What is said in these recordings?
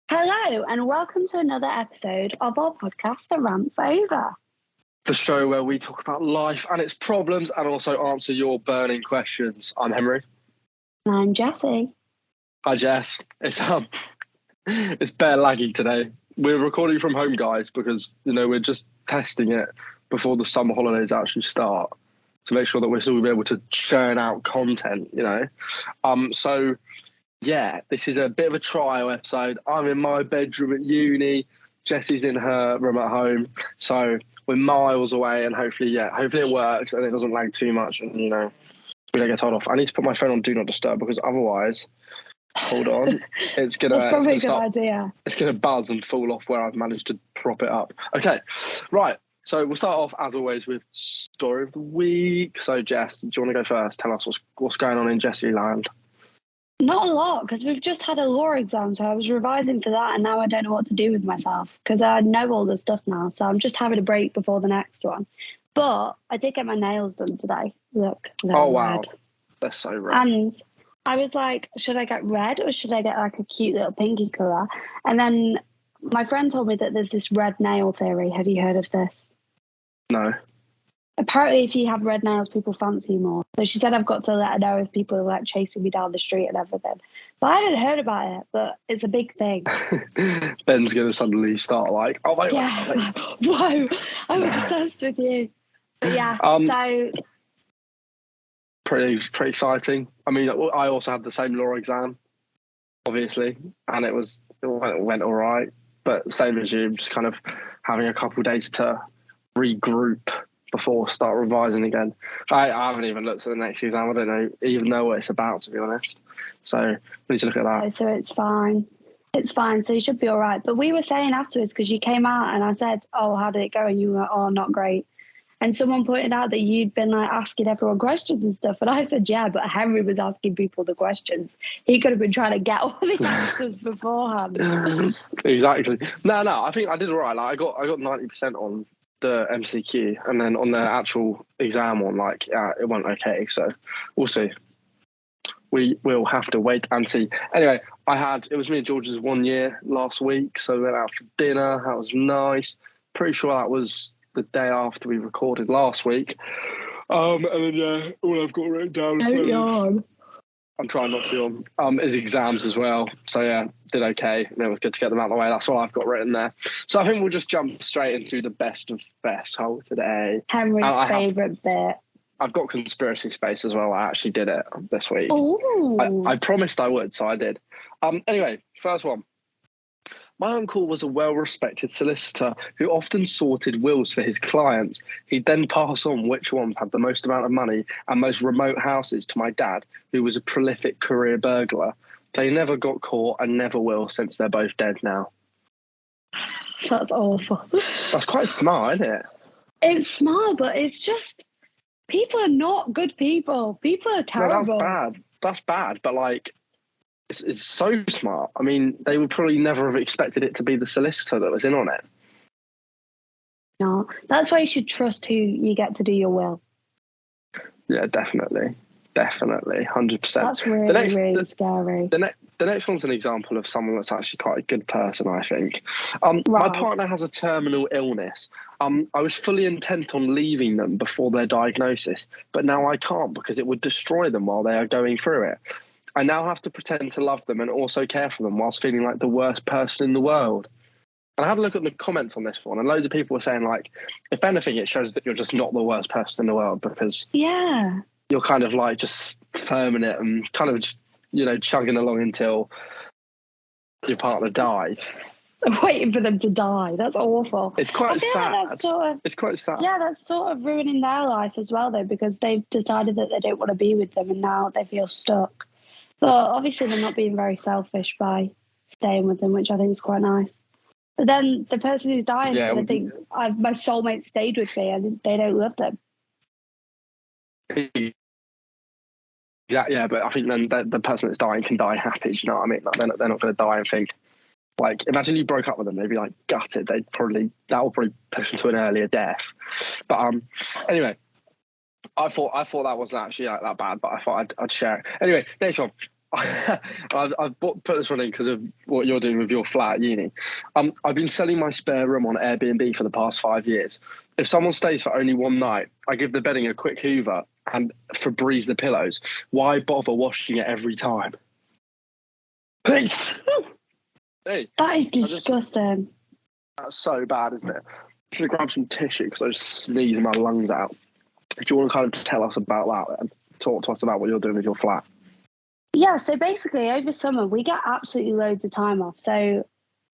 Hello, and welcome to another episode of our podcast, The Rant's Over. The show where we talk about life and its problems and also answer your burning questions. I'm Henry. And I'm Jessie. Hi, Jess. It's bare laggy today. We're recording from home, guys, because we're just testing it before the summer holidays actually start to make sure that we're still be able to churn out content. So yeah, this is a bit of a trial episode. I'm in my bedroom at uni. Jessie's in her room at home. So we're miles away, and hopefully it works and it doesn't lag too much, and we don't get told off. I need to put my phone on Do Not Disturb because otherwise, hold on, it's gonna. That's probably a good idea. It's gonna buzz and fall off where I've managed to prop it up. Okay, right. So we'll start off as always with story of the week. So Jess, do you want to go first? Tell us what's going on in Jessie land. Not a lot, because we've just had a law exam, so I was revising for that, and now I don't know what to do with myself, because I know all the stuff now, so I'm just having a break before the next one. But I did get my nails done today. Look. Oh, wow. Red. They're so red. And I was like, should I get red, or should I get like a cute little pinky colour? And then my friend told me that there's this red nail theory. Have you heard of this? No. Apparently, if you have red nails, people fancy you more. So she said I've got to let her know if people are like chasing me down the street and everything. But I hadn't heard about it, but it's a big thing. Ben's going to suddenly start like, oh my God. Whoa, I'm obsessed with you. But yeah, so... Pretty exciting. I mean, I also had the same law exam, obviously, and it went all right. But same as you, just kind of having a couple of days to regroup before start revising again. I haven't even looked at the next exam. I don't even know what it's about, to be honest. So we need to look at that. So it's fine. It's fine. So you should be all right. But we were saying afterwards, because you came out and I said, oh, how did it go? And you were, oh, not great. And someone pointed out that you'd been like asking everyone questions and stuff. And I said, yeah, but Henry was asking people the questions. He could have been trying to get all the answers beforehand. Exactly. No, I think I did all right. Like I got 90% on the MCQ, and then on the actual exam one, it went okay. So we'll see. We will have to wait and see. Anyway, it was me and George's 1 year last week, so we went out for dinner. That was nice. Pretty sure that was the day after we recorded last week. And then all I've got written down is I'm trying not to is exams as well. So yeah, did okay. And it was good to get them out of the way. That's all I've got written there. So I think we'll just jump straight into the best of best hole today. Henry's favourite bit. I've got conspiracy space as well. I actually did it this week. Ooh. I promised I would, so I did. Anyway, first one. My uncle was a well-respected solicitor who often sorted wills for his clients. He'd then pass on which ones had the most amount of money and most remote houses to my dad, who was a prolific career burglar. They never got caught and never will, since they're both dead now. That's awful. That's quite smart, isn't it? It's smart, but it's just... people are not good people. People are terrible. No, that's bad. But it's so smart. I mean, they would probably never have expected it to be the solicitor that was in on it. No, that's why you should trust who you get to do your will. Yeah, definitely, 100%. That's really scary. The next one's an example of someone that's actually quite a good person, I think. My partner has a terminal illness. I was fully intent on leaving them before their diagnosis, but now I can't because it would destroy them while they are going through it. I now have to pretend to love them and also care for them whilst feeling like the worst person in the world. And I had a look at the comments on this one, and loads of people were saying, if anything, it shows that you're just not the worst person in the world, because you're kind of just firming it and kind of just, chugging along until your partner dies. I'm waiting for them to die. That's awful. It's quite sad. It's quite sad. Yeah, that's sort of ruining their life as well, though, because they've decided that they don't want to be with them and now they feel stuck. But obviously they're not being very selfish by staying with them, which I think is quite nice. But then the person who's dying is going to think, my soulmate stayed with me and they don't love them. Yeah, but I think then the person that's dying can die happy. Do you know what I mean? They're not going to die and think, imagine you broke up with them, they'd be gutted. That will probably push them to an earlier death. But anyway, I thought that wasn't actually that bad, but I thought I'd share it. Anyway, next one. I've put this one in because of what you're doing with your flat at uni. I've been selling my spare room on Airbnb for the past 5 years. If someone stays for only one night, I give the bedding a quick hoover and Febreze the pillows. Why bother washing it every time? Peace. Hey, That is disgusting. That's so bad, isn't it? Should have grabbed some tissue because I just sneezed my lungs out. Do you want to kind of tell us about that then? Talk to us about what you're doing with your flat. Yeah, so basically over summer we get absolutely loads of time off. So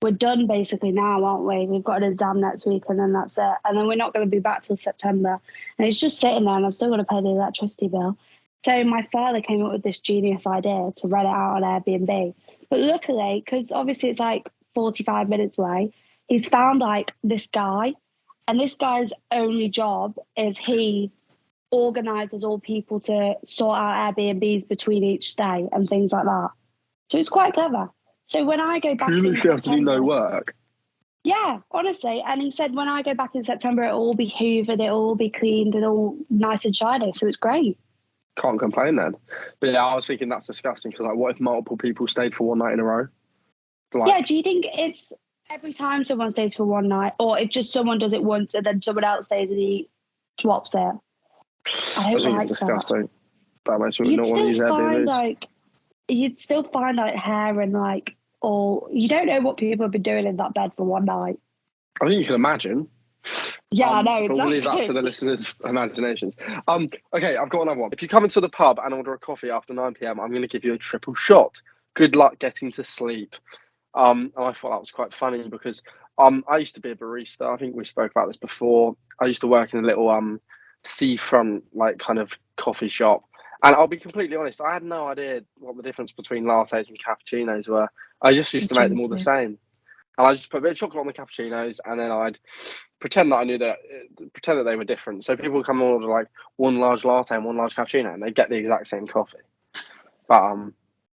we're done basically now, aren't we? We've got an exam next week and then that's it. And then we're not going to be back till September. And it's just sitting there and I'm still going to pay the electricity bill. So my father came up with this genius idea to rent it out on Airbnb. But luckily, because obviously it's like 45 minutes away, he's found like this guy. And this guy's only job is he organises all people to sort out Airbnbs between each stay and things like that. So it's quite clever. So when I go back, you literally have to do no work. Yeah, honestly. And he said when I go back in September, it'll all be hoovered, it'll all be cleaned, and all nice and shiny. So it's great. Can't complain then. But yeah, I was thinking that's disgusting because like, what if multiple people stayed for one night in a row? Like, yeah, do you think it's every time someone stays for one night, or if just someone does it once and then someone else stays and he swaps it? I don't think it's disgusting. That makes me not want to use Airbnb. You'd still find like hair and like all. You don't know what people have been doing in that bed for one night. I think you can imagine. Yeah, I know. Exactly. We'll leave that to the listeners' imaginations. Okay, I've got another one. If you come into the pub and order a coffee after 9 p.m, I'm going to give you a triple shot. Good luck getting to sleep. And I thought that was quite funny because I used to be a barista. I think we spoke about this before. I used to work in a little seafront like kind of coffee shop, and I'll be completely honest, I had no idea what the difference between lattes and cappuccinos were. I just used to make them all the same, and I just put a bit of chocolate on the cappuccinos, and then I'd pretend that I knew pretend that they were different. So people would come and order like one large latte and one large cappuccino, and they get the exact same coffee. But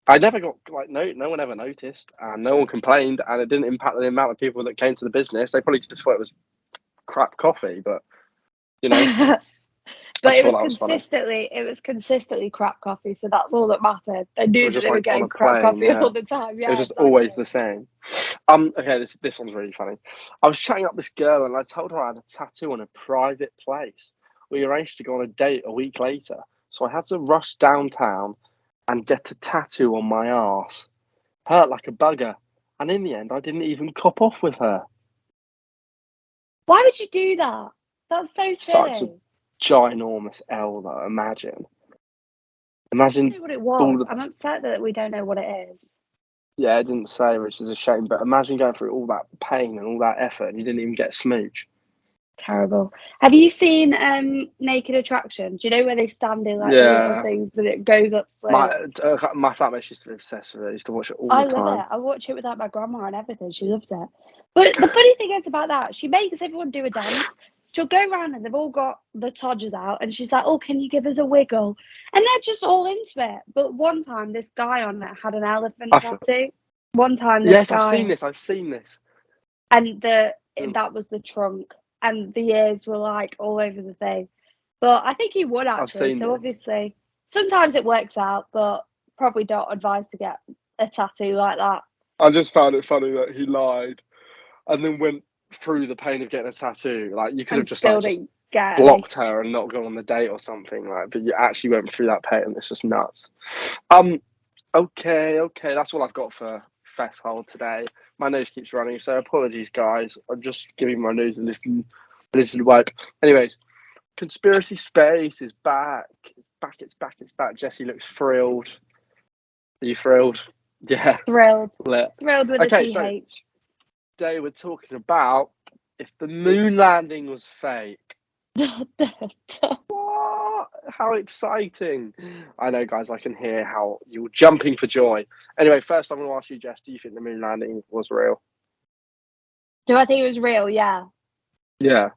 I never got like no one ever noticed, and no one complained, and it didn't impact the amount of people that came to the business. They probably just thought it was crap coffee, but you know. But it was consistently crap coffee, so that's all that mattered. They knew that they were getting crap coffee all the time. Yeah, it was just always the same. Okay, this one's really funny. I was chatting up this girl and I told her I had a tattoo in a private place. We arranged to go on a date a week later, so I had to rush downtown and get a tattoo on my arse. Hurt like a bugger, and in the end, I didn't even cop off with her. Why would you do that? That's so silly. Such a ginormous L, though. Imagine. I don't know what it was. I'm upset that we don't know what it is. Yeah, it didn't say, which is a shame. But imagine going through all that pain and all that effort, and you didn't even get a smooch. Terrible. Have you seen Naked Attraction? Do you know where they stand in like little things and it goes up slowly? My flatmate used to be obsessed with it. I used to watch it all the time. I love it. I watch it without my grandma and everything. She loves it. But the funny thing is about that, she makes everyone do a dance. She'll go around and they've all got the todgers out and she's like, oh, can you give us a wiggle? And they're just all into it. But one time this guy on there had an elephant tattoo. One time this guy... I've seen this. And that was the trunk. And the ears were like all over the thing. But I think he would actually. So obviously, sometimes it works out, but probably don't advise to get a tattoo like that. I just found it funny that he lied and then went through the pain of getting a tattoo. Like you could have just blocked her and not gone on the date or something. Like, but you actually went through that pain. It's just nuts. Okay. That's all I've got for Festhole today. My nose keeps running, so apologies, guys. I'm just giving my nose a little wipe. Anyways, Conspiracy Space is back. It's back. Jesse looks thrilled. Are you thrilled? Yeah. Thrilled with a TH. So today we're talking about if the moon landing was fake. What? How exciting. I know, guys, I can hear how you're jumping for joy. Anyway, first I'm going to ask you, Jess, do you think the moon landing was real? Do I think it was real? Yeah. Yeah.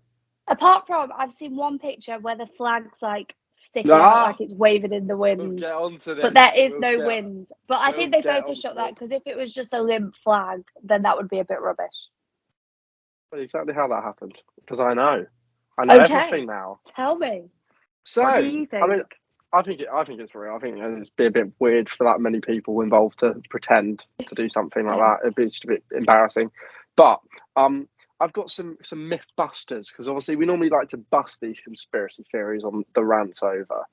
Apart from, I've seen one picture where the flag's like sticking out like it's waving in the wind. We'll get onto this. But there is no wind. But I think they photoshopped that because if it was just a limp flag, then that would be a bit rubbish. Well, exactly how that happened. Because I know everything now. Tell me. So, what do you think? I mean, I think it's real. I think it'd be a bit weird for that many people involved to pretend to do something like that. It'd be just a bit embarrassing. But I've got some myth busters because obviously we normally like to bust these conspiracy theories on the rants over.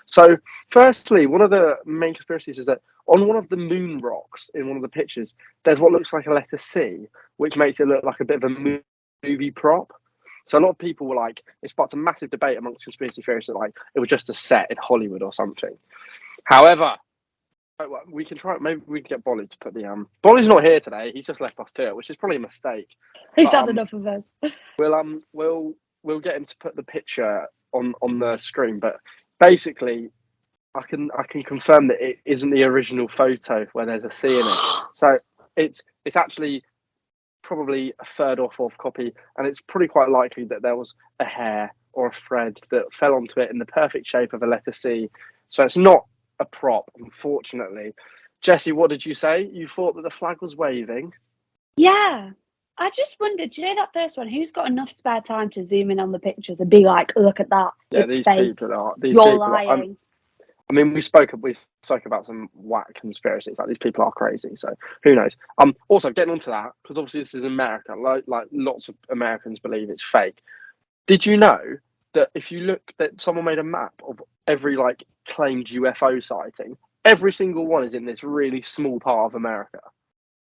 So, firstly, one of the main conspiracies is that on one of the moon rocks in one of the pictures, there's what looks like a letter C, which makes it look like a bit of a movie prop. So a lot of people were like, it sparked a massive debate amongst conspiracy theorists that like it was just a set in Hollywood or something. However, we can try. Maybe we can get Bolly to put the Bolly's not here today. He's just left us to it, which is probably a mistake. He's had enough of us. We'll get him to put the picture on the screen. But basically, I can confirm that it isn't the original photo where there's a C in it. So it's actually probably a third or fourth copy, and it's pretty quite likely that there was a hair or a thread that fell onto it in the perfect shape of a letter C. So it's not a prop, unfortunately. Jessie, what did you say? You thought that the flag was waving? Yeah. I just wondered, do you know that first one? Who's got enough spare time to zoom in on the pictures and be like, look at that? Yeah, it's these fake. people are. You're lying. I mean, we spoke about some whack conspiracies. Like these people are crazy. So who knows? Also, getting onto that because obviously this is America. Like lots of Americans believe it's fake. Did you know that if you look, that someone made a map of every like claimed UFO sighting, every single one is in this really small part of America.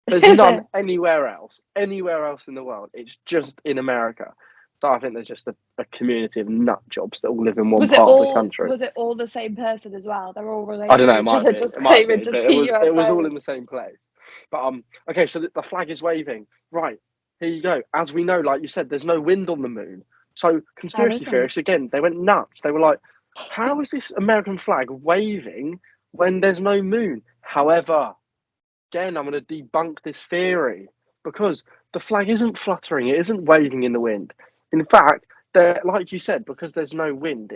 There's none anywhere else in the world. It's just in America. So I think there's just a community of nut jobs that all live in one part of the country. Was it all the same person as well? They're all related. I don't know. It might be. It was all in the same place. But okay. So the flag is waving. Right, here you go. As we know, like you said, there's no wind on the moon. So conspiracy theorists again, they went nuts. They were like, "How is this American flag waving when there's no moon?" However, again, I'm going to debunk this theory because the flag isn't fluttering. It isn't waving in the wind. In fact, like you said, because there's no wind,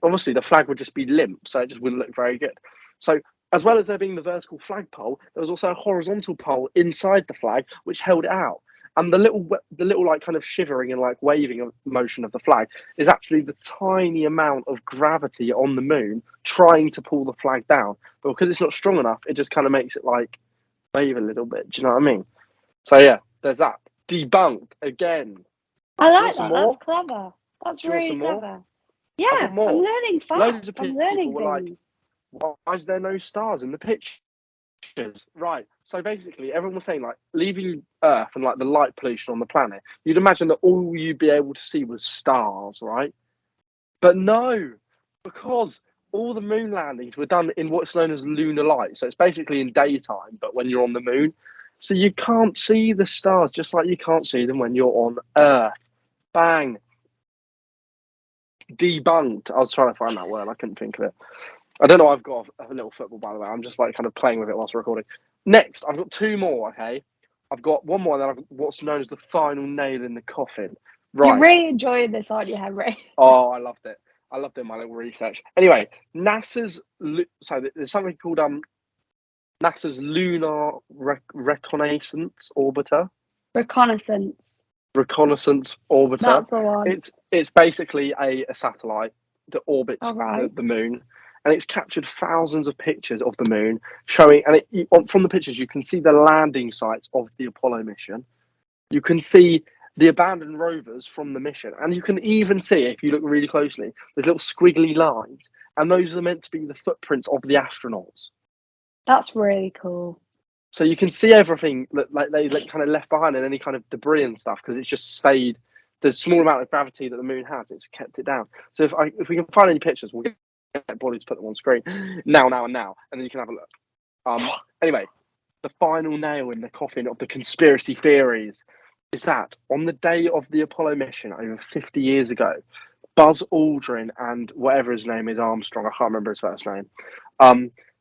obviously the flag would just be limp, so it just wouldn't look very good. So, as well as there being the vertical flagpole, there was also a horizontal pole inside the flag which held it out. And the little like kind of shivering and like waving motion of the flag is actually the tiny amount of gravity on the moon trying to pull the flag down. But because it's not strong enough, it just kind of makes it like wave a little bit. Do you know what I mean? So yeah, there's that. Debunked again. I like that. That's clever. That's really clever. Yeah, I'm learning facts. Loads of people I'm learning were things. Like, why is there no stars in the pictures? Right. So basically, everyone was saying like leaving Earth and like the light pollution on the planet, you'd imagine that all you'd be able to see was stars, right? But no, because all the moon landings were done in what's known as lunar light. So it's basically in daytime, but when you're on the moon. So you can't see the stars, just like you can't see them when you're on Earth. Bang. Debunked. I was trying to find that word. I couldn't think of it. I don't know. I've got a little football, by the way. I'm just like kind of playing with it whilst recording. Next, I've got two more. Okay, I've got one more, and then I've got what's known as the final nail in the coffin. Right. You're really enjoying this, aren't you, Henry? Oh, I loved it. I loved doing my little research. Anyway, there's something called NASA's Lunar Reconnaissance Orbiter. Reconnaissance Orbiter. That's the one. It's basically a satellite that orbits the moon, and it's captured thousands of pictures of the moon, showing. And from the pictures, you can see the landing sites of the Apollo mission. You can see the abandoned rovers from the mission, and you can even see, if you look really closely, there's little squiggly lines, and those are meant to be the footprints of the astronauts. That's really cool. So you can see everything that like they kind of left behind and any kind of debris and stuff because it's just stayed. The small amount of gravity that the moon has, it's kept it down. So if we can find any pictures, we'll get Bolly to put them on screen now, and then you can have a look. Anyway, the final nail in the coffin of the conspiracy theories is that on the day of the Apollo mission over 50 years ago, Buzz Aldrin and whatever his name is, Armstrong, I can't remember his first name,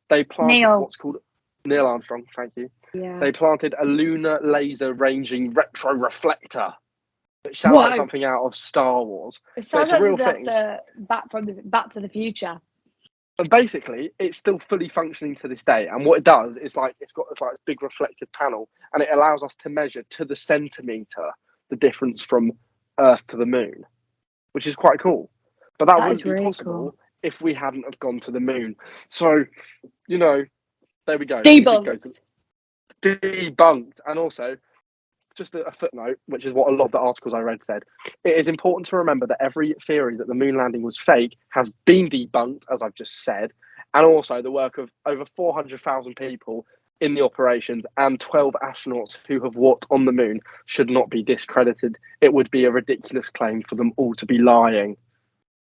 they planted what's called Neil Armstrong, thank you. Yeah. They planted a lunar laser ranging retro reflector. It sounds like something out of Star Wars. It sounds like something after Back to the Future. And basically, it's still fully functioning to this day. And what it does is it's got this big reflective panel, and it allows us to measure to the centimeter the difference from Earth to the moon, which is quite cool. But that wouldn't be possible if we hadn't have gone to the moon. So, you know, there we go. Debunked. Debunked. And also, just a footnote, which is what a lot of the articles I read said, it is important to remember that every theory that the moon landing was fake has been debunked, as I've just said, and also the work of over 400,000 people in the operations and 12 astronauts who have walked on the moon should not be discredited. It would be a ridiculous claim for them all to be lying.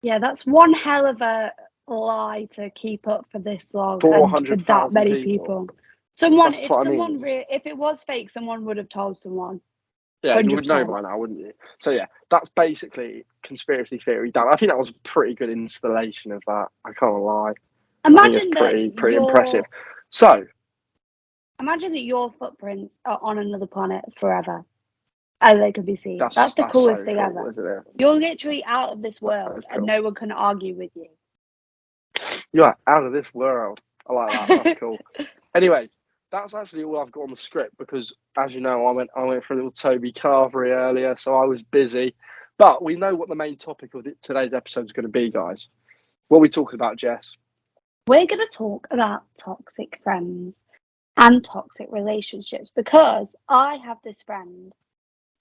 Yeah, that's one hell of a lie to keep up for this long and for that many people. If it was fake, someone would have told someone. Yeah, 100%. you would know by now, wouldn't you? So yeah, that's basically conspiracy theory done. I think that was a pretty good installation of that. I can't lie. Imagine pretty impressive. So imagine that your footprints are on another planet forever, and they could be seen. That's the coolest thing ever. You're literally out of this world, and no one can argue with you. You're out of this world. I like that. That's cool. Anyways, that's actually all I've got on the script because, as you know, I went for a little Toby Carvery earlier, so I was busy. But we know what the main topic of today's episode is going to be, guys. What are we talking about, Jess? We're going to talk about toxic friends and toxic relationships because I have this friend,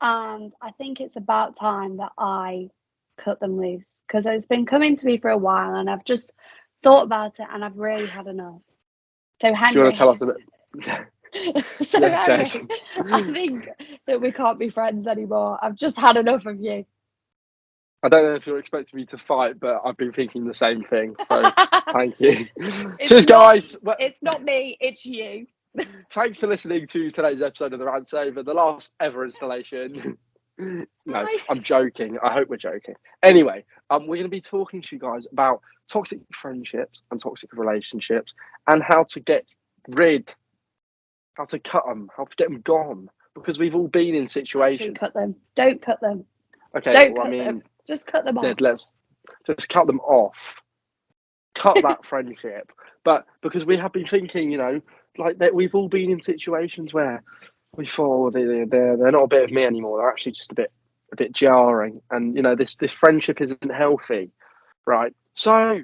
and I think it's about time that I cut them loose because it's been coming to me for a while, and I've just thought about it, and I've really had enough. So, Henry, do you want to tell us a bit? So yes, Henry, I think that we can't be friends anymore. I've just had enough of you. I don't know if you're expecting me to fight, but I've been thinking the same thing. So thank you. Cheers, guys. It's not me, it's you. Thanks for listening to today's episode of The Rants Over, the last ever installation. No, I'm joking. I hope we're joking. Anyway, we're going to be talking to you guys about toxic friendships and toxic relationships and how to get rid, how to cut them, how to get them gone. Because we've all been in situations. Cut them. Don't cut them. Okay, don't cut them. Just cut them off. Let's just cut them off. Cut that friendship. But because we have been thinking, you know, like that we've all been in situations where we thought they're not a bit of me anymore. They're actually just a bit jarring, and you know this friendship isn't healthy, right? So,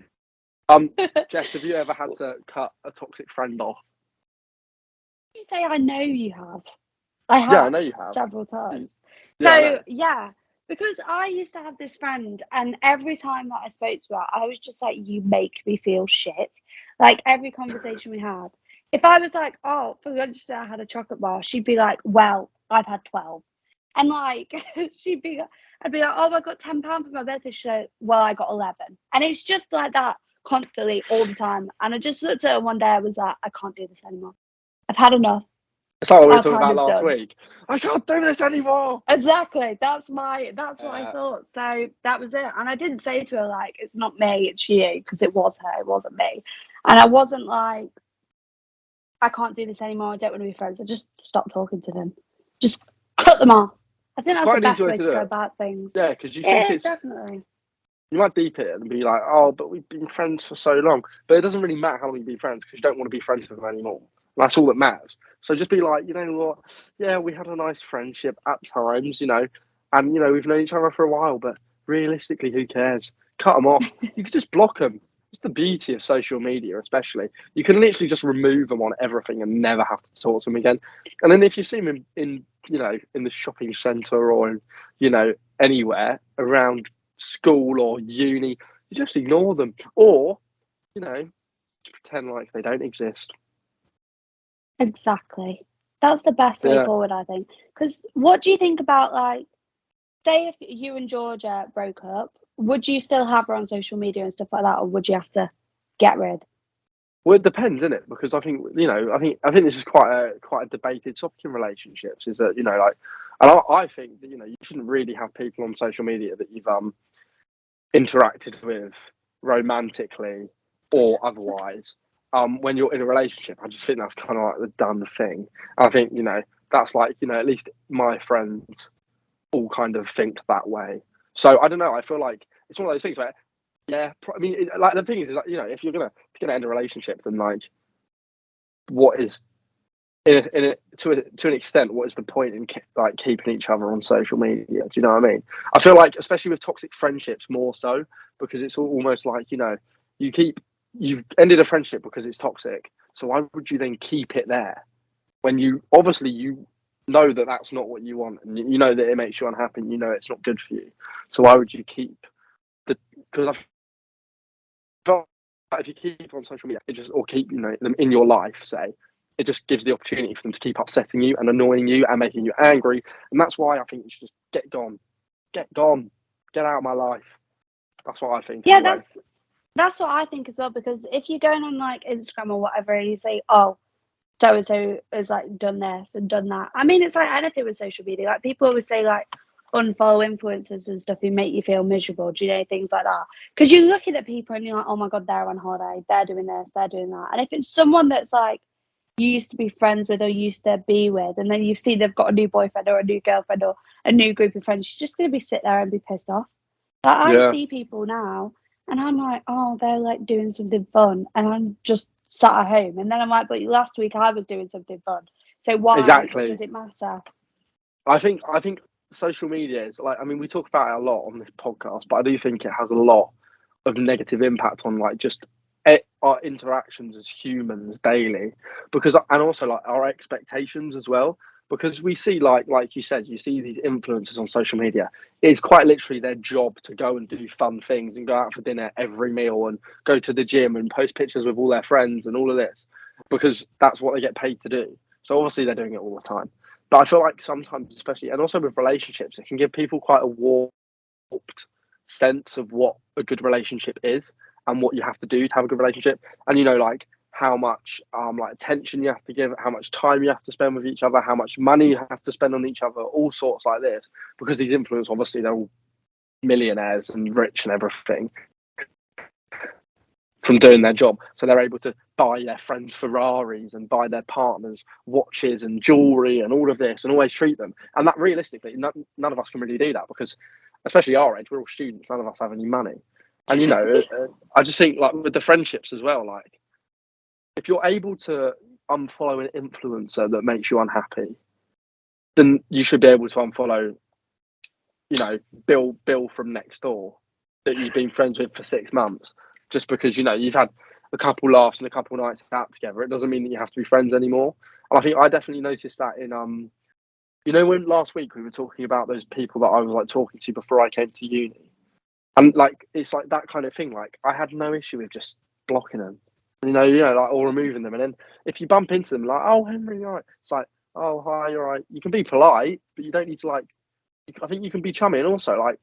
Jess, have you ever had to cut a toxic friend off? You say I know you have. I have. Yeah, I know you have several times. Yeah, so yeah, because I used to have this friend, and every time that I spoke to her, I was just like, "You make me feel shit." Like every conversation we had. If I was like, oh, for lunch today I had a chocolate bar, she'd be like, well, I've had 12. And like, I'd be like, oh, I got £10 for my birthday. She'd say, well, I got 11. And it's just like that constantly all the time. And I just looked at her one day, I was like, I can't do this anymore. I've had enough. It's like what we were talking about last week. I can't do this anymore. Exactly. That's what I thought. So that was it. And I didn't say to her, like, it's not me, it's you, because it was her, it wasn't me. And I wasn't like, I can't do this anymore. I don't want to be friends. I just stopped talking to them. Just cut them off. I think that's the best way to go about things. Yeah, because you think it's definitely. You might deep it and be like, oh, but we've been friends for so long. But it doesn't really matter how long you've been friends because you don't want to be friends with them anymore. That's all that matters. So just be like, you know what? Yeah, we had a nice friendship at times, you know, and you know we've known each other for a while. But realistically, who cares? Cut them off. You could just block them. It's the beauty of social media, especially. You can literally just remove them on everything and never have to talk to them again. And then if you see them in you know, in the shopping centre or in, you know, anywhere around school or uni, you just ignore them. Or, you know, just pretend like they don't exist. Exactly. That's the best way forward, I think. Because what do you think about, like, say if you and Georgia broke up, would you still have her on social media and stuff like that, or would you have to get rid? Well, it depends, isn't it? Because I think, you know, I think this is quite a debated topic in relationships. Is that, you know, like, and I think that, you know, you shouldn't really have people on social media that you've interacted with romantically or otherwise when you're in a relationship. I just think that's kind of like the done thing. I think, you know, that's like, you know, at least my friends all kind of think that way. So I don't know. I feel like it's one of those things where, yeah, I mean, like the thing is, like, you know, if you're gonna end a relationship, then like, what is to an extent, what is the point in like keeping each other on social media? Do you know what I mean? I feel like, especially with toxic friendships, more so because it's almost like, you know, you've ended a friendship because it's toxic. So why would you then keep it there when you obviously you know that that's not what you want, and you know that it makes you unhappy, and you know it's not good for you. So why would you keep the? Because I felt like if you keep on social media, it just or keep them in your life, say, it just gives the opportunity for them to keep upsetting you and annoying you and making you angry, and that's why I think you should just get gone, get out of my life. That's what I think. Yeah, Anyway. that's what I think as well. Because if you're going on like Instagram or whatever, and you say, "Oh, so and so has like done this and done that." I mean, it's like anything with social media. Like people always say, like unfollow influencers and stuff who make you feel miserable. Do you know things like that? Because you're looking at people and you're like, "Oh my god, they're on holiday. They're doing this. They're doing that." And if it's someone that's like you used to be friends with or used to be with, and then you see they've got a new boyfriend or a new girlfriend or a new group of friends, you're just going to be sit there and be pissed off. Like I Yeah. see people now and I'm like, oh, they're like doing something fun, and I'm just sat at home. And then I'm like, but last week I was doing something fun. So why Exactly. does it matter? I think social media is like, I mean, we talk about it a lot on this podcast, but I do think it has a lot of negative impact on like just our interactions as humans daily, because and also like our expectations as well, because we see like you said, you see these influencers on social media. It's quite literally their job to go and do fun things and go out for dinner every meal and go to the gym and post pictures with all their friends and all of this, because that's what they get paid to do. So obviously they're doing it all the time. But I feel like sometimes, especially, and also with relationships, it can give people quite a warped sense of what a good relationship is and what you have to do to have a good relationship. And like how much like attention you have to give, how much time you have to spend with each other, how much money you have to spend on each other, all sorts like this. Because these influencers, obviously, they're all millionaires and rich and everything from doing their job, so they're able to buy their friends Ferraris and buy their partners watches and jewelry and all of this and always treat them. And that realistically, none of us can really do that, because especially our age, we're all students, none of us have any money. And I just think like with the friendships as well, like if you're able to unfollow an influencer that makes you unhappy, then you should be able to unfollow Bill from next door that you've been friends with for 6 months, just because you've had a couple laughs and a couple nights out together. It doesn't mean that you have to be friends anymore. And I think I definitely noticed that in when last week we were talking about those people that I was like talking to before I came to uni, and like it's like that kind of thing. Like I had no issue with just blocking them, like or removing them. And then if you bump into them, like, oh Henry, you're right. It's like, oh hi, you're right. You can be polite, but you don't need to like. I think you can be chummy, and also like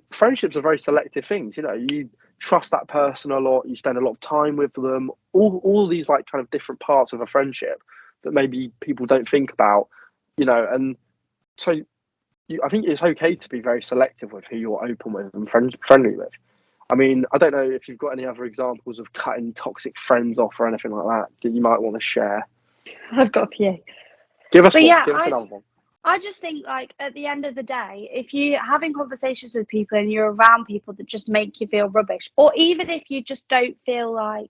friendships are very selective things. You trust that person a lot. You spend a lot of time with them. All these like kind of different parts of a friendship that maybe people don't think about. And so I think it's okay to be very selective with who you're open with and friendly with. I mean, I don't know if you've got any other examples of cutting toxic friends off or anything like that you might want to share. I've got a few. Give us But one. yeah, Give us another one. I just think like at the end of the day, if you're having conversations with people and you're around people that just make you feel rubbish, or even if you just don't feel like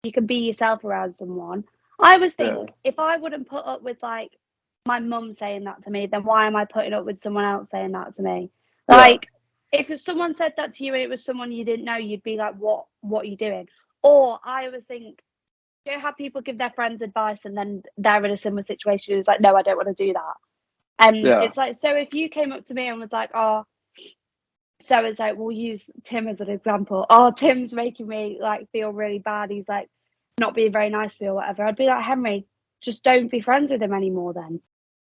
you can be yourself around someone, I always think if I wouldn't put up with like my mum saying that to me, then why am I putting up with someone else saying that to me? Like if someone said that to you and it was someone you didn't know, you'd be like, what are you doing? Or I always think, you know how people give their friends advice and then they're in a similar situation, it's like, no, I don't want to do that. And it's like, so if you came up to me and was like, oh, so it's like, we'll use Tim as an example. Oh, Tim's making me like feel really bad. He's like not being very nice to me or whatever. I'd be like, Henry, just don't be friends with him anymore then.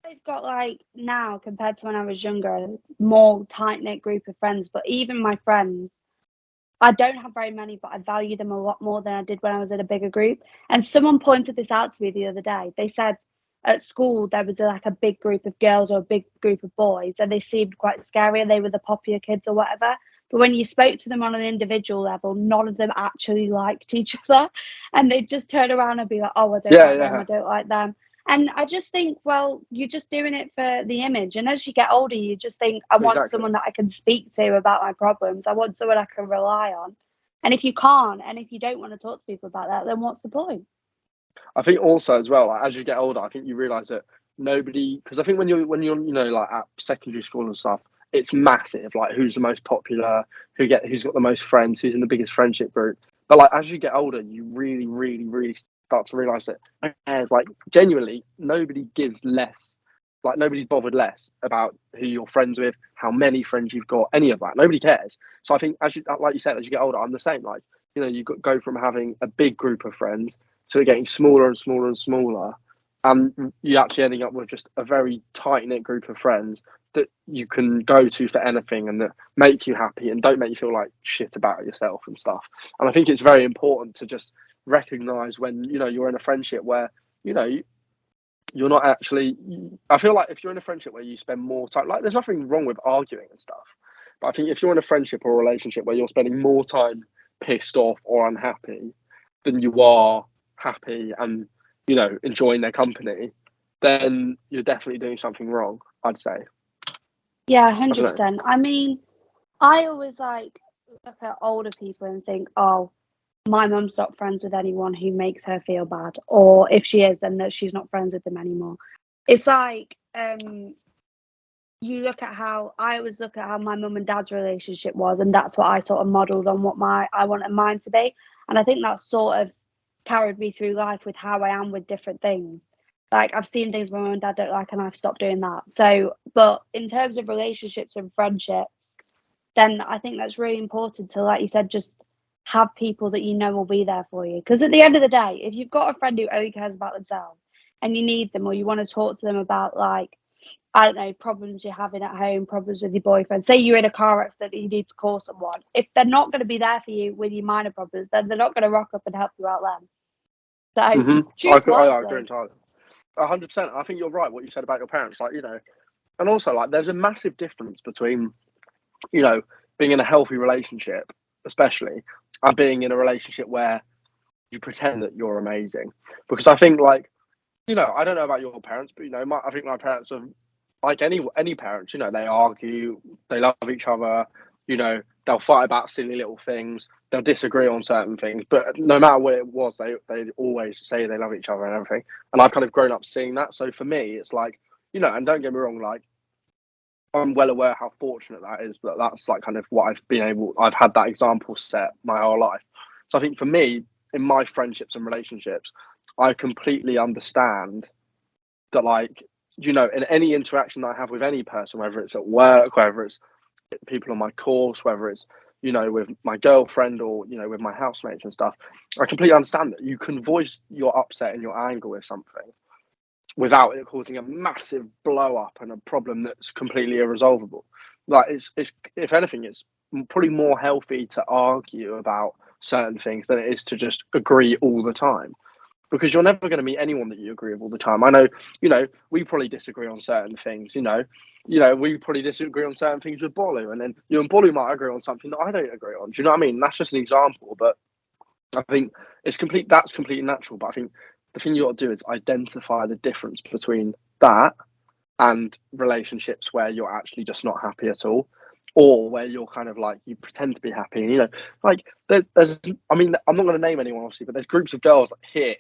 I've got like now compared to when I was younger, more tight knit group of friends. But even my friends, I don't have very many, but I value them a lot more than I did when I was in a bigger group. And someone pointed this out to me the other day. They said at school there was like a big group of girls or a big group of boys, and they seemed quite scary and they were the popular kids or whatever. But when you spoke to them on an individual level, none of them actually liked each other. And they'd just turn around and be like, oh, I don't like them, I don't like them. And I just think, well, you're just doing it for the image. And as you get older, you just think, I want someone that I can speak to about my problems. I want someone I can rely on. And if you can't, and if you don't want to talk to people about that, then what's the point? I think also as well, like, as you get older, I think you realise that nobody, because I think when you're like at secondary school and stuff, it's massive. Like who's the most popular, who's got the most friends, who's in the biggest friendship group. But like as you get older, you really, really, really start to realize that like genuinely nobody gives less, like nobody's bothered less about who you're friends with, how many friends you've got, any of that. Nobody cares. So I think as you, like you said, as you get older, I'm the same. Like, you know, you go from having a big group of friends to getting smaller and smaller and smaller, and you actually ending up with just a very tight knit group of friends that you can go to for anything and that make you happy and don't make you feel like shit about yourself and stuff. And I think it's very important to just recognize when, you know, you're in a friendship where, you know, you're not actually. I feel like if you're in a friendship where you spend more time, like there's nothing wrong with arguing and stuff, but I think if you're in a friendship or a relationship where you're spending more time pissed off or unhappy than you are happy and, you know, enjoying their company, then you're definitely doing something wrong, I'd say. Yeah, I don't know. 100%. I mean, I always like look at older people and think, oh, my mum's not friends with anyone who makes her feel bad, or if she is, then that she's not friends with them anymore. It's like you look at how I always look at how my mum and dad's relationship was, and that's what I sort of modelled on what I wanted mine to be, and I think that's sort of carried me through life with how I am with different things. Like I've seen things my mum and dad don't like, and I've stopped doing that. So, but in terms of relationships and friendships, then I think that's really important to, like you said, just have people that you know will be there for you. Because at the end of the day, if you've got a friend who only cares about themselves and you need them or you want to talk to them about, like, I don't know, problems you're having at home, problems with your boyfriend, say you're in a car accident and you need to call someone, if they're not going to be there for you with your minor problems, then they're not going to rock up and help you out then. So choose I agree wisely. entirely. 100%. I think you're right. What you said about your parents, like, you know, and also like there's a massive difference between, you know, being in a healthy relationship, especially, and being in a relationship where you pretend that you're amazing. Because I think, like, you know, I don't know about your parents, but you know, I think my parents are like any parents. You know, they argue, they love each other. You know, they'll fight about silly little things. They'll disagree on certain things, but no matter what it was, they always say they love each other and everything. And I've kind of grown up seeing that. So for me, it's like, you know, and don't get me wrong, like I'm well aware how fortunate that is, that that's like kind of what I've had that example set my whole life. So I think for me, in my friendships and relationships, I completely understand that, like, you know, in any interaction that I have with any person, whether it's at work, whether it's people on my course, whether it's, you know, with my girlfriend or, you know, with my housemates and stuff, I completely understand that you can voice your upset and your anger with something without it causing a massive blow up and a problem that's completely irresolvable. Like it's if anything, it's probably more healthy to argue about certain things than it is to just agree all the time. Because you're never going to meet anyone that you agree with all the time. I know, you know, we probably disagree on certain things. You know, we probably disagree on certain things with Bolu, and then you and Bolu might agree on something that I don't agree on. Do you know what I mean? That's just an example, but I think it's complete. That's completely natural. But I think the thing you got to do is identify the difference between that and relationships where you're actually just not happy at all, or where you're kind of like you pretend to be happy. And you know, like there's. I mean, I'm not going to name anyone obviously, but there's groups of girls here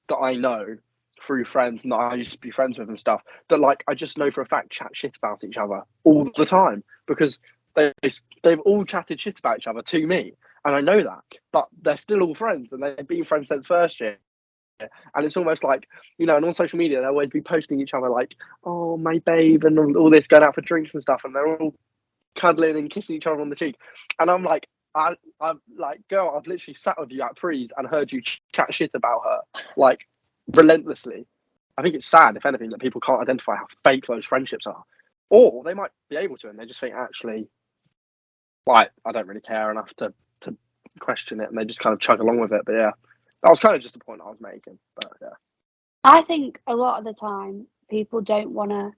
that I know through friends and that I used to be friends with and stuff that like I just know for a fact chat shit about each other all the time because they they've all chatted shit about each other to me and I know that, but they're still all friends and they've been friends since first year. And it's almost like, you know, and on social media, they'll always be posting each other like, oh, my babe, and all this, going out for drinks and stuff. And they're all cuddling and kissing each other on the cheek. And I'm like, I'm like, girl, I've literally sat with you at Prees and heard you chat shit about her, like, relentlessly. I think it's sad, if anything, that people can't identify how fake those friendships are. Or they might be able to, and they just think, actually, like, I don't really care enough to question it, and they just kind of chug along with it. But yeah, that was kind of just the point I was making. But yeah. I think a lot of the time people don't want to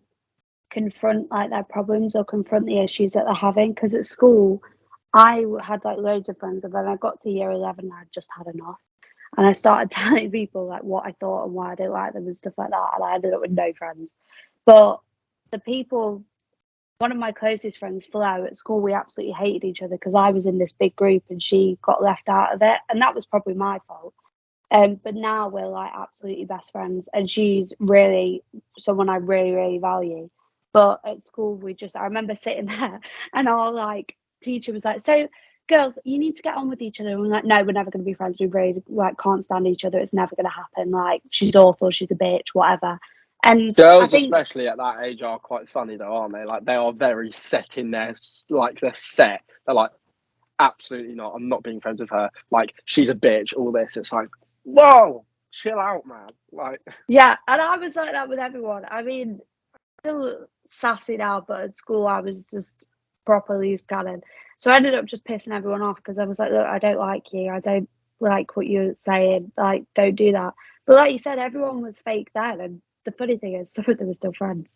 confront like their problems or confront the issues that they're having, because at school I had like loads of friends, and then I got to year 11 and I just had enough, and I started telling people like what I thought and why I didn't like them and stuff like that, and I ended up with no friends. But the people, one of my closest friends, Flo, at school, we absolutely hated each other because I was in this big group and she got left out of it, and that was probably my fault. But now we're like absolutely best friends, and she's really someone I really, really value. But at school, I remember sitting there, and our like teacher was like, "So, girls, you need to get on with each other. And we're like, no, we're never going to be friends. We really like can't stand each other. It's never going to happen. Like, she's awful. She's a bitch. Whatever. And I Girls, think, especially at that age, are quite funny though, aren't they? Like they are very set in their like they're set. They're like, absolutely not. I'm not being friends with her. Like she's a bitch. All this. It's like, whoa, chill out, man. Like, yeah. And I was like that with everyone. I mean, still sassy now, but at school I was just proper loose cannon. So I ended up just pissing everyone off because I was like, look, I don't like you. I don't like what you're saying. Like, don't do that. But like you said, everyone was fake then. And the funny thing is, some of them are still friends.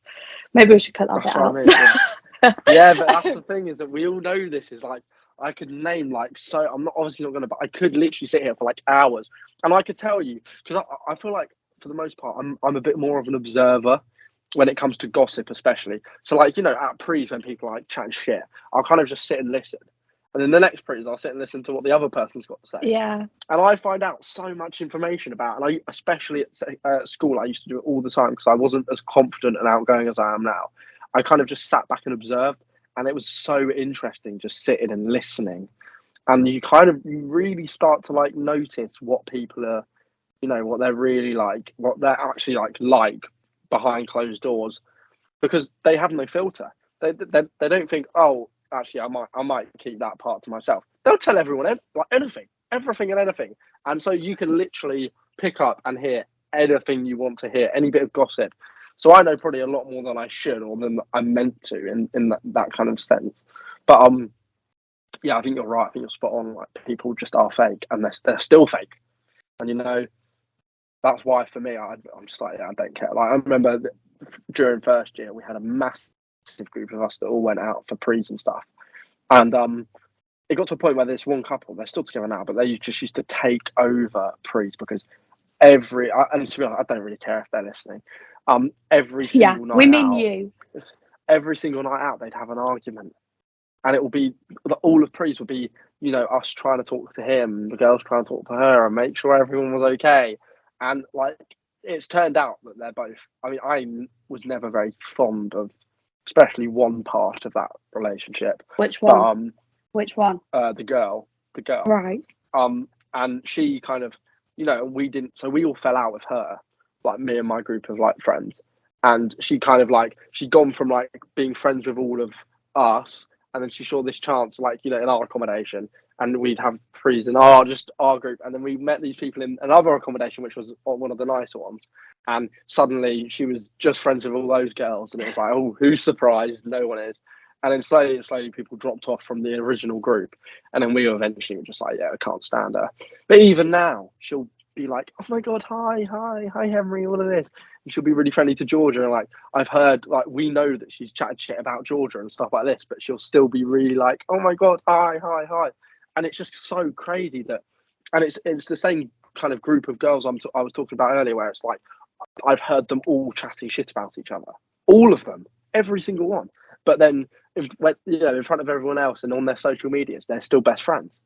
Maybe we should cut that that's bit what out. I mean. Yeah. Yeah, but that's the thing is that we all know this is like I could name like so. I'm not obviously not going to, but I could literally sit here for like hours, and I could tell you because I feel like for the most part I'm a bit more of an observer when it comes to gossip, especially. So like at pre's when people are like chatting shit, I'll kind of just sit and listen, and then the next pre's I'll sit and listen to what the other person's got to say. Yeah. And I find out so much information about, and I especially at school I used to do it all the time because I wasn't as confident and outgoing as I am now. I kind of just sat back and observed, and it was so interesting just sitting and listening. And you really start to like notice what people are, what they're really like, what they're actually like behind closed doors, because they have no filter. They don't think, oh, actually, I might keep that part to myself. They'll tell everyone like anything, everything and anything, and so you can literally pick up and hear anything you want to hear, any bit of gossip. So I know probably a lot more than I should or than I'm meant to in that kind of sense. But yeah, I think you're right. I think you're spot on. Like people just are fake, and they're still fake. And that's why for me, I'm just like, yeah, I don't care. Like I remember during first year, we had a massive group of us that all went out for pre's and stuff, and it got to a point where this one couple, they're still together now, but they just used to take over pre's because and to be honest, I don't really care if they're listening. Every single night we mean out, you. every single night out, they'd have an argument, and it will be all of pre's would be us trying to talk to him, the girls trying to talk to her, and make sure everyone was okay. And like it's turned out that they're both. I mean, I was never very fond of, especially one part of that relationship. Which one? But, Which one? the girl. Right. And she kind of, we didn't. So we all fell out with her, like me and my group of like friends. And she kind of like she'd gone from like being friends with all of us, and then she saw this chance, like in our accommodation, and we'd have pre's in our group, and then we met these people in another accommodation, which was one of the nicer ones, and suddenly she was just friends with all those girls, and it was like, oh, who's surprised? No one is. And then slowly people dropped off from the original group, and then we eventually were just like, yeah, I can't stand her. But even now, she'll be like, oh my god, hi Henry, all of this, and she'll be really friendly to Georgia, and like I've heard, like we know that she's chatted shit about Georgia and stuff like this, but she'll still be really like, oh my god, hi, and it's just so crazy that, and it's the same kind of group of girls I was talking about earlier, where it's like I've heard them all chatting shit about each other, all of them, every single one, but then in front of everyone else and on their social medias, they're still best friends.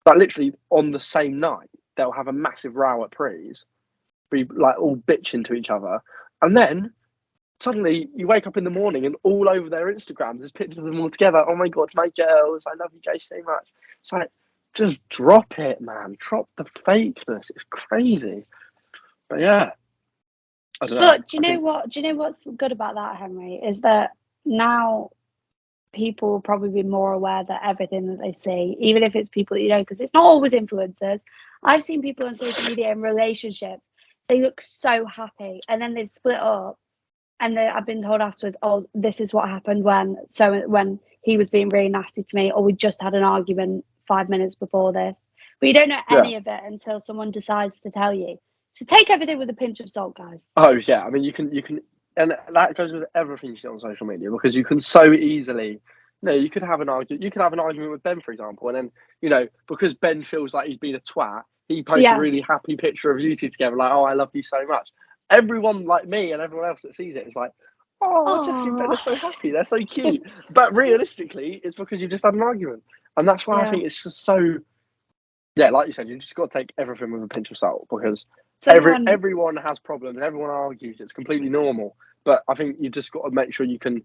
Like literally on the same night, they'll have a massive row at pre's, be like all bitching to each other, and then suddenly you wake up in the morning and all over their Instagrams there's pictures of them all together. Oh my god, my girls, I love you guys so much. It's like, just drop it, man. Drop the fakeness. It's crazy. But yeah, I don't know. But do you know what? Do you know what's good about that, Henry? Is that now people will probably be more aware that everything that they see, even if it's people that because it's not always influencers. I've seen people on social media in relationships, they look so happy, and then they've split up, and I've been told afterwards, oh, this is what happened when he was being really nasty to me, or we just had an argument 5 minutes before this. But you don't know any of it until someone decides to tell you. So take everything with a pinch of salt, guys. Oh yeah, I mean you can, and that goes with everything you see on social media, because you can so easily, you could have an argument. You could have an argument with Ben, for example, and then because Ben feels like he's been a twat, he posts a really happy picture of you two together, like, oh, I love you so much. Everyone like me and everyone else that sees it is like, oh, Jesse and Ben are so happy, they're so cute. But realistically, it's because you just had an argument, and that's why I think it's just so. Yeah, like you said, you just got to take everything with a pinch of salt, because everyone has problems, everyone argues, it's completely normal. But I think you just got to make sure you can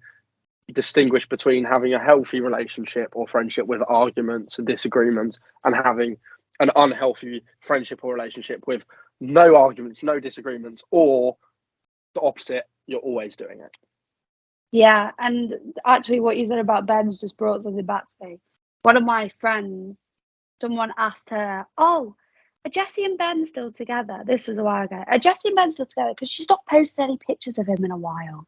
distinguish between having a healthy relationship or friendship with arguments and disagreements and having an unhealthy friendship or relationship with no arguments, no disagreements, or the opposite, you're always doing it. Yeah, and actually what you said about Ben's just brought something back to me. One of my friends, someone asked her, "Oh, are Jessie and Ben still together?" This was a while ago. "Are Jessie and Ben still together?" Because she's not posted any pictures of him in a while.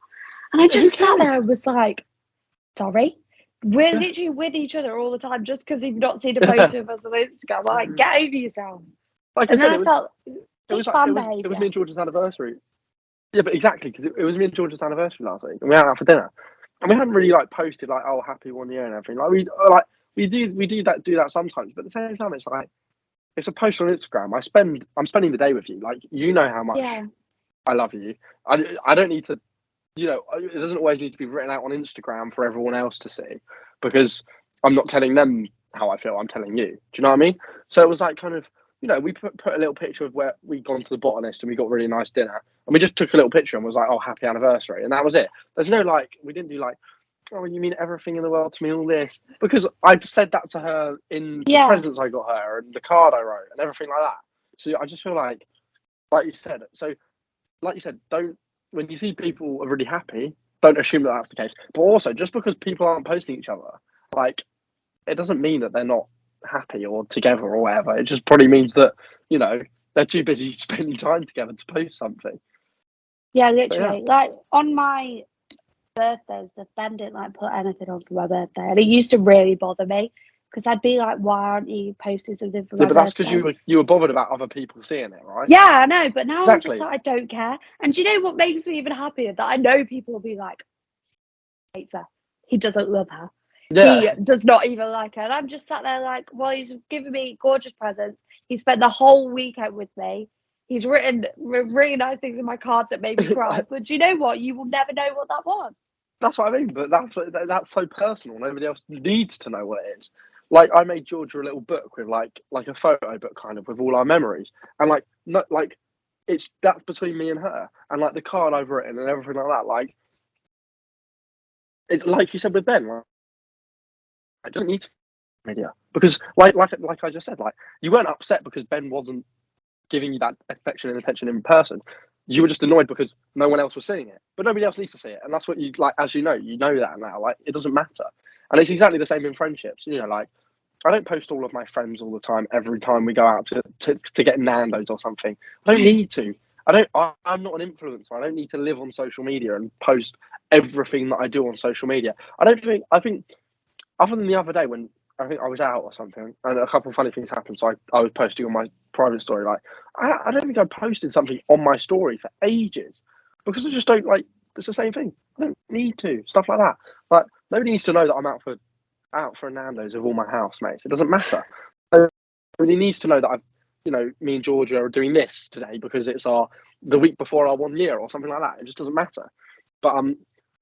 And I just sat there and was like, sorry? We're literally with each other all the time just because you've not seen a photo of us on Instagram. Like, get over yourself. Like and I said, then I felt it was fan like, behaviour. it was me and George's anniversary. Yeah, but exactly, because it was me and George's anniversary last week, and we went out for dinner, and we hadn't really like posted like, "Oh, happy 1 year" and everything. Like we do that sometimes, but at the same time, it's like it's a post on Instagram. I'm spending the day with you. Like, you know how much I love you. I don't need to, it doesn't always need to be written out on Instagram for everyone else to see, because I'm not telling them how I feel. I'm telling you. Do you know what I mean? So it was like kind of, we put a little picture of where we'd gone to the botanist and we got really nice dinner, and we just took a little picture and was like, "Oh, happy anniversary," and that was it. There's no like, we didn't do like, "Oh, you mean everything in the world to me, all this," because I've said that to her in the presents I got her and the card I wrote and everything like that. So I just feel like you said. So, like you said, don't, when you see people are really happy, don't assume that that's the case. But also, just because people aren't posting each other, like, it doesn't mean that they're not happy or together or whatever. It just probably means that, they're too busy spending time together to post something. Yeah, literally. Like, on my birthdays, the Ben didn't like put anything on for my birthday, and it used to really bother me because I'd be like, "Why aren't you posting something for my birthday?" But that's because you were bothered about other people seeing it, right? Yeah, I know, but now I'm just Exactly. like, I don't care. And do you know what makes me even happier? That I know people will be like, hates her. He doesn't love her. Yeah. He does not even like her. And I'm just sat there like, well, he's given me gorgeous presents. He spent the whole weekend with me. He's written really nice things in my card that made me cry. But do you know what? You will never know what that was. That's what I mean, but that's so personal. Nobody else needs to know what it is. Like, I made Georgia a little book with like a photo book kind of with all our memories, and that's between me and her, and like the card I've written and everything like that. Like, it, like you said with Ben, like, it doesn't need to be media, because like I just said, like, you weren't upset because Ben wasn't giving you that affection and attention in person. You were just annoyed because no one else was seeing it, but nobody else needs to see it, and that's what you like. As you know that now. Like, it doesn't matter, and it's exactly the same in friendships. Like, I don't post all of my friends all the time. Every time we go out to get Nando's or something, I don't need to. I'm not an influencer. I don't need to live on social media and post everything that I do on social media. I think other than the other day when I think I was out or something, and a couple of funny things happened. So I was posting on my private story. Like, I don't think I posted something on my story for ages, because I just don't like. It's the same thing. I don't need to, stuff like that. Like, nobody needs to know that I'm out for Nando's with all my housemates. It doesn't matter. Nobody needs to know that me and Georgia are doing this today because it's the week before our 1 year or something like that. It just doesn't matter. But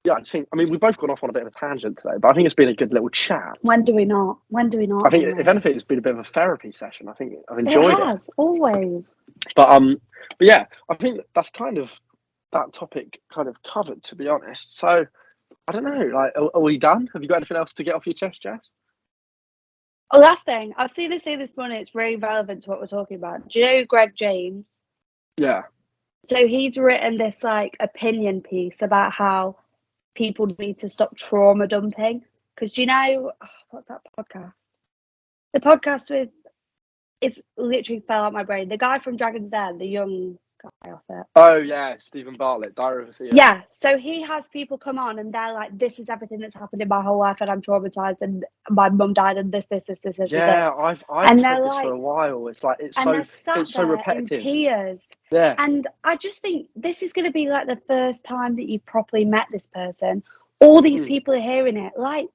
yeah, I mean, we've both gone off on a bit of a tangent today, but I think it's been a good little chat. When do we not? I think, if anything, it's been a bit of a therapy session. I think I've enjoyed it. Always. But yeah, I think that's kind of that topic kind of covered, to be honest. So I don't know. Like, are we done? Have you got anything else to get off your chest, Jess? Oh, last thing. I've seen this morning. It's really relevant to what we're talking about. Do you know Greg James? Yeah. So he's written this like opinion piece about how people need to stop trauma dumping. Because do you know what's that podcast? The podcast with, it's literally fell out my brain. The guy from Dragon's Den, the young guy off it. Oh yeah, Stephen Bartlett, Diary of a CEO. Yeah, so he has people come on and they're like, "This is everything that's happened in my whole life, and I'm traumatized, and my mum died, and this." Yeah, I've and said this for a while. It's like it's so repetitive. In tears. Yeah. And I just think this is going to be like the first time that you've properly met this person. All these people are hearing it, like,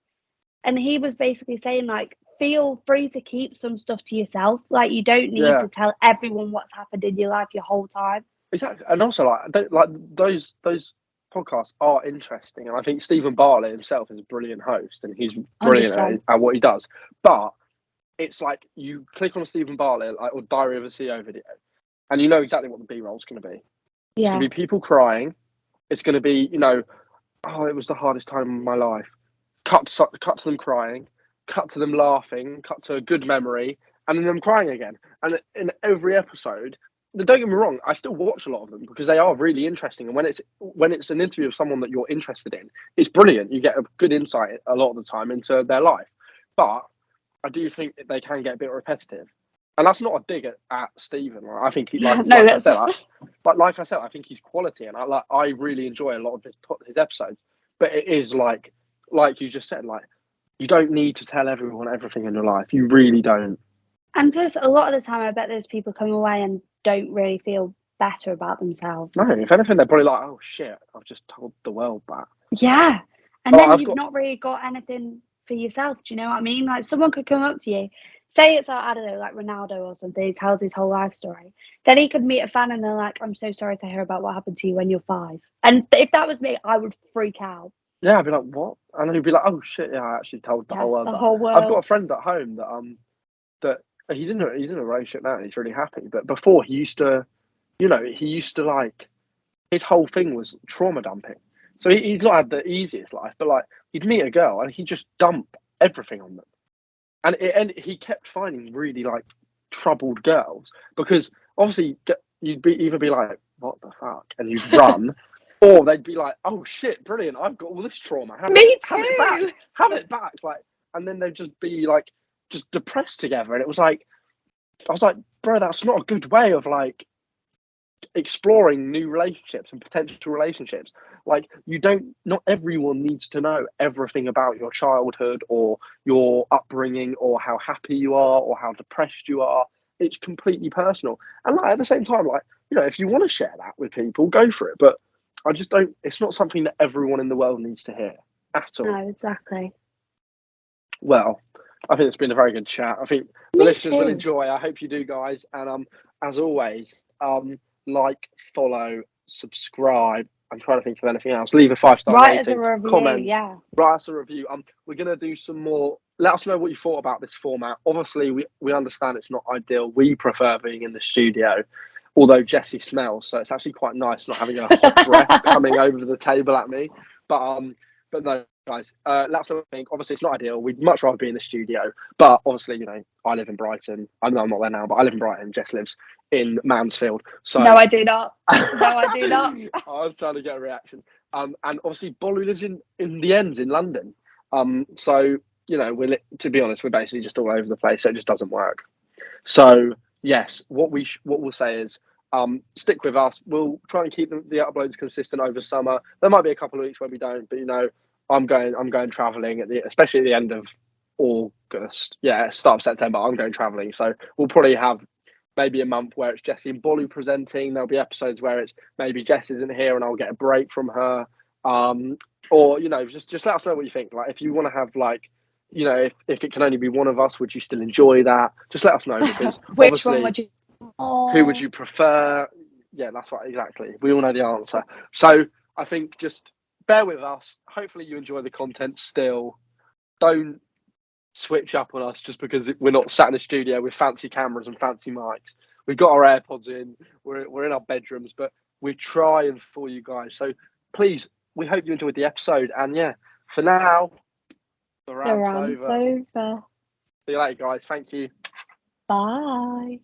and he was basically saying like, feel free to keep some stuff to yourself. Like, you don't need to tell everyone what's happened in your life your whole time. Exactly, and also like those podcasts are interesting, and I think Stephen Bartlett himself is a brilliant host, and he's brilliant at what he does. But it's like, you click on a Stephen Bartlett or Diary of a CEO video, and you know exactly what the B-roll is going to be. It's going to be people crying. It's going to be oh, it was the hardest time of my life. Cut to them crying, cut to them laughing, cut to a good memory, and then them crying again. And in every episode, don't get me wrong, I still watch a lot of them because they are really interesting. And when it's an interview of someone that you're interested in, it's brilliant. You get a good insight a lot of the time into their life. But I do think they can get a bit repetitive. And that's not a dig at Stephen. I think he, like No, like I that's said, like I said, I think he's quality, and I really enjoy a lot of his episodes. But it is like you just said, like you don't need to tell everyone everything in your life. You really don't. and plus, a lot of the time, I bet there's people coming away and don't really feel better about themselves. No, if anything, they're probably like, oh shit, I've just told the world that. Yeah, and Oh, then I've you've got not really got anything for yourself. Do you know what I mean? Like someone could come up to you, say it's like, I don't know, like Ronaldo or something. He tells his whole life story. Then he could meet a fan and they're like, "I'm so sorry to hear about what happened to you when you're 5." And if that was me, I would freak out. yeah, I'd be like, what? And then he'd be like, oh shit, yeah, I actually told the Yeah, whole world the that. whole I've got world. a friend at home that he's in a relationship now and he's really happy. But before he used to, like his whole thing was trauma dumping. So he's not had the easiest life, but like he'd meet a girl and he'd just dump everything on them. And he kept finding really like troubled girls because obviously you'd either be like, what the fuck? And you'd run, or they'd be like, oh shit, brilliant, I've got all this trauma. Me Have it back. too. Have it back. Like, and then they'd just be like, just depressed together. And it was like, I was like, bro, that's not a good way of like exploring new relationships and potential relationships. Like not everyone needs to know everything about your childhood or your upbringing or how happy you are or how depressed you are. It's completely personal. And like, at the same time, like, if you want to share that with people, go for it. But I just don't, it's not something that everyone in the world needs to hear at all. No, exactly. Well, I think it's been a very good chat. I think the Me listeners will too. enjoy. I hope you do, guys. And as always, like, follow, subscribe. I'm trying to think of anything else. Leave a 5-star Write as a rating, review, comment, yeah. write us a review. We're gonna do some more. Let us know what you thought about this format. Obviously, we understand it's not ideal. We prefer being in the studio, although Jesse smells, so it's actually quite nice not having a hot breath coming over the table at me. But no, guys, let us know what you think. Obviously, it's not ideal. We'd much rather be in the studio, but obviously, I live in Brighton. I'm not there now, but I live in Brighton. Jess lives in Mansfield. So No, I do not. No, I do not. I was trying to get a reaction. And obviously, Bolu lives in the ends in London. So to be honest, we're basically just all over the place. So it just doesn't work. So yes, what we'll say is, stick with us. We'll try and keep the uploads consistent over summer. There might be a couple of weeks where we don't, but I'm going traveling especially at the end of August. Yeah, start of September. I'm going traveling, so we'll probably have maybe a month where it's Jessie and Bolu presenting. There'll be episodes where it's maybe Jess isn't here and I'll get a break from her. Or just let us know what you think. Like if you want to have like, if it can only be one of us, would you still enjoy that? Just let us know because Which one would you? who would you prefer? Yeah, that's right, exactly. We all know the answer. So I think just bear with us. Hopefully you enjoy the content still. Don't switch up on us just because we're not sat in a studio with fancy cameras and fancy mics. We've got our AirPods in. We're in our bedrooms, but we're trying for you guys. So please, we hope you enjoyed the episode. And yeah, for now, the rant's over. over. See you later, guys. Thank you. Bye.